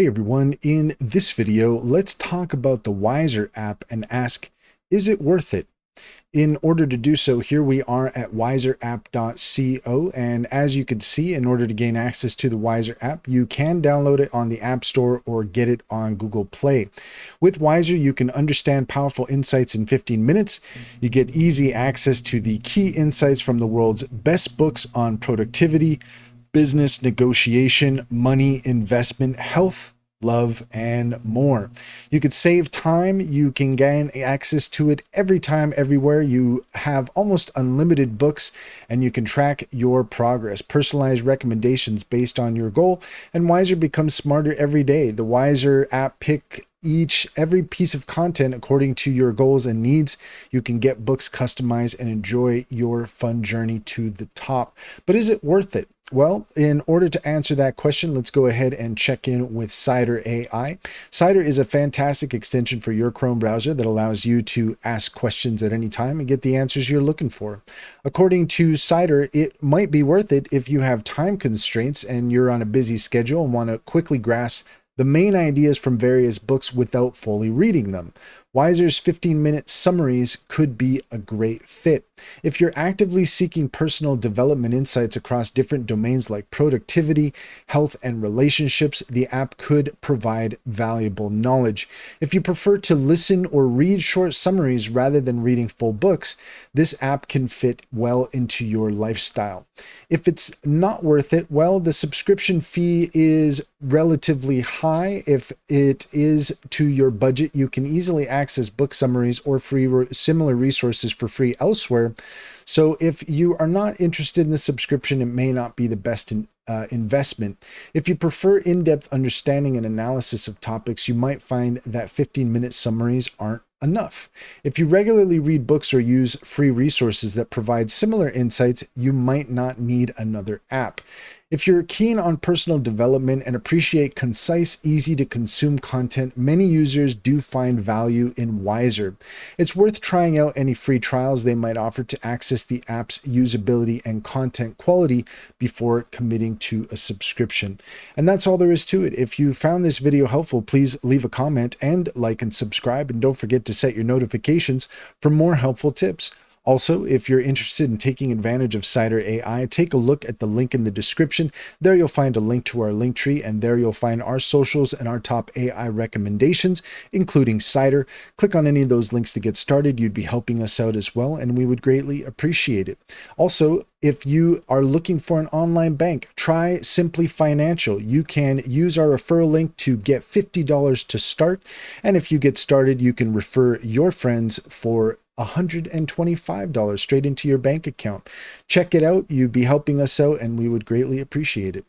Hey everyone, in this video, let's talk about the Wiser app and ask, is it worth it? In order to do so, here we are at wiserapp.co, and as you can see, in order to gain access to the Wiser app, you can download it on the App Store or get it on Google Play. With Wiser, you can understand powerful insights in 15 minutes. You get easy access to the key insights from the world's best books on productivity, business, negotiation, money, investment, health, love, and more. You could save time. You can gain access to it every time, everywhere. You have almost unlimited books, and you can track your progress, personalize recommendations based on your goal, and Wiser becomes smarter every day. The Wiser app pick every piece of content according to your goals and needs. You can get books customized and enjoy your fun journey to the top. But is it worth it? Well, in order to answer that question, let's go ahead and check in with Cider AI. Cider is a fantastic extension for your Chrome browser that allows you to ask questions at any time and get the answers you're looking for. According to Cider, it might be worth it if you have time constraints and you're on a busy schedule and want to quickly grasp the main ideas from various books without fully reading them. Wiser's 15-minute summaries could be a great fit. If you're actively seeking personal development insights across different domains like productivity, health, and relationships, the app could provide valuable knowledge. If you prefer to listen or read short summaries rather than reading full books, this app can fit well into your lifestyle. If it's not worth it, well, the subscription fee is relatively high. If it is to your budget, you can easily access book summaries or similar resources for free elsewhere. So if you are not interested in the subscription, it may not be the best investment. If you prefer in-depth understanding and analysis of topics, you might find that 15-minute summaries aren't enough. If you regularly read books or use free resources that provide similar insights, you might not need another app. If you're keen on personal development and appreciate concise, easy to consume content, many users do find value in Wiser. It's worth trying out any free trials they might offer to access the app's usability and content quality before committing to a subscription. And that's all there is to it. If you found this video helpful, please leave a comment and like and subscribe, and don't forget to set your notifications for more helpful tips. Also, if you're interested in taking advantage of Cider AI, take a look at the link in the description. There you'll find a link to our link tree, and there you'll find our socials and our top AI recommendations, including Cider. Click on any of those links to get started. You'd be helping us out as well, and we would greatly appreciate it. Also, if you are looking for an online bank, try Simply Financial. You can use our referral link to get $50 to start. And if you get started, you can refer your friends for $125 straight into your bank account. Check it out. You'd be helping us out, and we would greatly appreciate it.